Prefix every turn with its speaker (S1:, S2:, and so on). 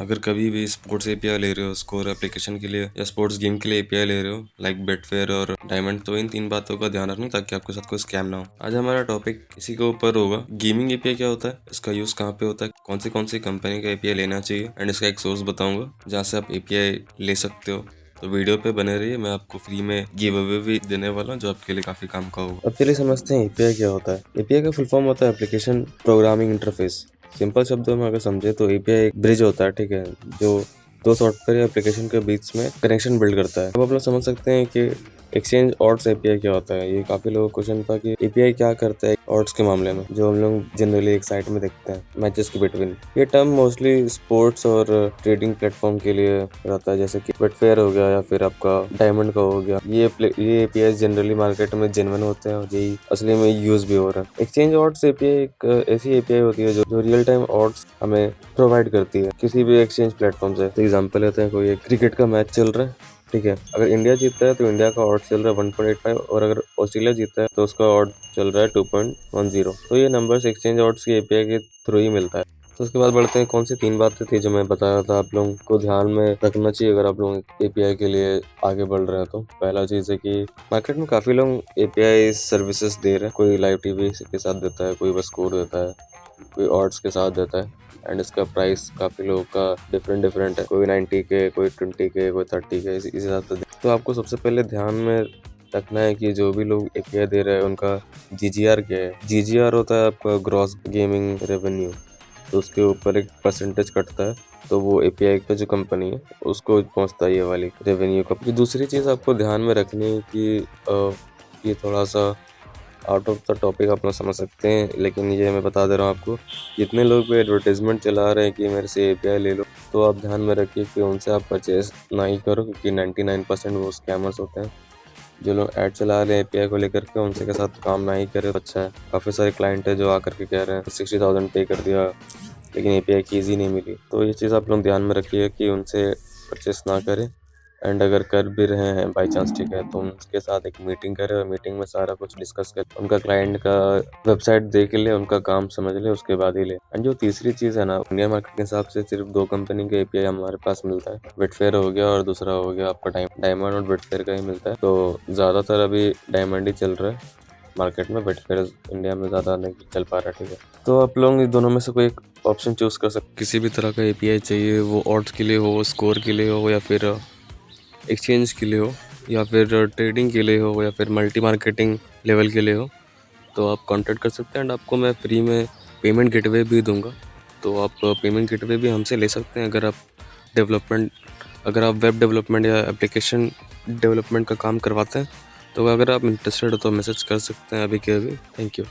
S1: अगर कभी भी स्पोर्ट्स एपीआई ले रहे हो स्कोर एप्लीकेशन के लिए या स्पोर्ट्स गेम के लिए एपीआई ले रहे हो लाइक बेटफेयर और डायमंड, तो इन 3 बातों का ध्यान रखना ताकि आपके साथ कोई स्कैम ना हो। आज हमारा टॉपिक इसी के ऊपर होगा, गेमिंग एपीआई क्या होता है, इसका यूज कहाँ पे होता है, कौन सी कंपनी का एपीआई लेना चाहिए एंड इसका एक सोर्स बताऊंगा जहाँ से आप एपीआई ले सकते हो। तो वीडियो पे बने रहिए, मैं आपको फ्री में गिव अवे भी देने वाला हूँ जो आपके लिए काफी काम का होगा। अब चलिए समझते हैं एपीआई क्या होता है। एपीआई का फुल फॉर्म होता है एप्लीकेशन प्रोग्रामिंग इंटरफेस। सिंपल शब्दों में अगर समझे तो एपीआई एक ब्रिज होता है, ठीक है, जो दो सॉफ्टवेयर या एप्लीकेशन के बीच में कनेक्शन बिल्ड करता है। अब आप लोग समझ सकते हैं कि एक्सचेंज ऑड्स एपीआई क्या होता है। ये काफी लोगों को क्वेश्चन था कि एपीआई क्या करता है ऑड्स के मामले में, जो हम लोग जनरली एक साइट में देखते हैं मैचेस के बिटवीन। ये टर्म मोस्टली स्पोर्ट्स और ट्रेडिंग प्लेटफॉर्म के लिए रहता है, जैसे कि बेटफेयर हो गया या फिर आपका डायमंड का हो गया। ये एपीआई जनरली मार्केट में जेन्युइन होते हैं और यही असली में यूज भी हो रहा है। एक्सचेंज ऑड्स एपीआई एक ऐसी एपीआई होती है जो रियल टाइम ऑड्स हमें प्रोवाइड करती है किसी भी एक्सचेंज प्लेटफॉर्म से। तो एग्जाम्पल लेते हैं, कोई एक क्रिकेट का मैच चल रहा है, ठीक है, अगर इंडिया जीतता है तो इंडिया का ऑड चल रहा है 1.85 और अगर ऑस्ट्रेलिया जीतता है तो उसका ऑड चल रहा है 2.10। तो ये नंबर्स एक्सचेंज ऑड्स की एपीआई के थ्रू ही मिलता है। तो उसके बाद बढ़ते हैं, कौन सी 3 बातें थी जो मैं बता रहा था आप लोगों को ध्यान में रखना चाहिए अगर आप लोग एपीआई के लिए आगे बढ़ रहे हैं। तो पहला चीज़ है कि मार्केट में काफ़ी लोग एपीआई सर्विसेज दे रहे हैं। कोई लाइव टीवी के साथ देता है, कोई बस स्कोर देता है, कोई ऑड्स के साथ देता है एंड इसका प्राइस काफ़ी लोगों का डिफरेंट है। कोई 90 के, कोई 20 के, कोई 30 के, इस हिसाब से। तो आपको सबसे पहले ध्यान में रखना है कि जो भी लोग एपीआई दे रहे हैं उनका जीजीआर क्या है। जीजीआर होता है आपका ग्रॉस गेमिंग रेवेन्यू। तो उसके ऊपर एक परसेंटेज कटता है, तो वो एपीआई का जो कंपनी है उसको पहुंचता है ये वाली रेवेन्यू का। दूसरी चीज़ आपको ध्यान में रखनी है कि ये थोड़ा सा आउट ऑफ द टॉपिक आप लोग समझ सकते हैं, लेकिन ये मैं बता दे रहा हूँ आपको। जितने लोग भी एडवर्टाइजमेंट चला रहे हैं कि मेरे से एपीआई ले लो, तो आप ध्यान में रखिए कि उनसे आप परचेज ना ही करो, क्योंकि 99% वो स्कैमर्स होते हैं। जो लोग ऐड चला रहे हैं एपीआई को लेकर के, उनसे के साथ काम ना ही करें, अच्छा है। काफ़ी सारे क्लाइंट है जो आकर के कह रहे हैं 60,000 पे कर दिया लेकिन एपीआई की ईजी नहीं मिली। तो ये चीज़ आप लोग ध्यान में रखिए कि उनसे परचेस ना करें एंड अगर कर भी रहे हैं बाई चांस, ठीक है, तो उनके साथ एक मीटिंग करें और मीटिंग में सारा कुछ डिस्कस कर, उनका क्लाइंट का वेबसाइट देख ले, उनका काम समझ ले, उसके बाद ही ले। एंड जो तीसरी चीज़ है ना, इंडिया मार्केट के हिसाब से सिर्फ 2 कंपनी के एपीआई हमारे पास मिलता है। बेटफेयर हो गया और दूसरा हो गया आपका डायमंड और बेटफेयर का ही मिलता है। तो ज़्यादातर अभी डायमंड ही चल रहा है मार्केट में, बेटफेयर इंडिया में ज़्यादा नहीं चल पा रहा, ठीक है। तो आप लोग इन दोनों में से कोई एक ऑप्शन चूज कर सकते। किसी भी तरह का एपीआई चाहिए, वो ऑड्स के लिए हो, स्कोर के लिए हो, या फिर एक्सचेंज के लिए हो, या फिर ट्रेडिंग के लिए हो, या फिर मल्टी मार्केटिंग लेवल के लिए हो, तो आप कांटेक्ट कर सकते हैं एंड आपको मैं फ्री में पेमेंट गेटवे भी दूंगा। तो आप पेमेंट गेटवे भी हमसे ले सकते हैं अगर आप वेब डेवलपमेंट या एप्लीकेशन डेवलपमेंट का काम करवाते हैं। तो अगर आप इंटरेस्टेड हो तो मैसेज कर सकते हैं अभी के अभी। Thank you.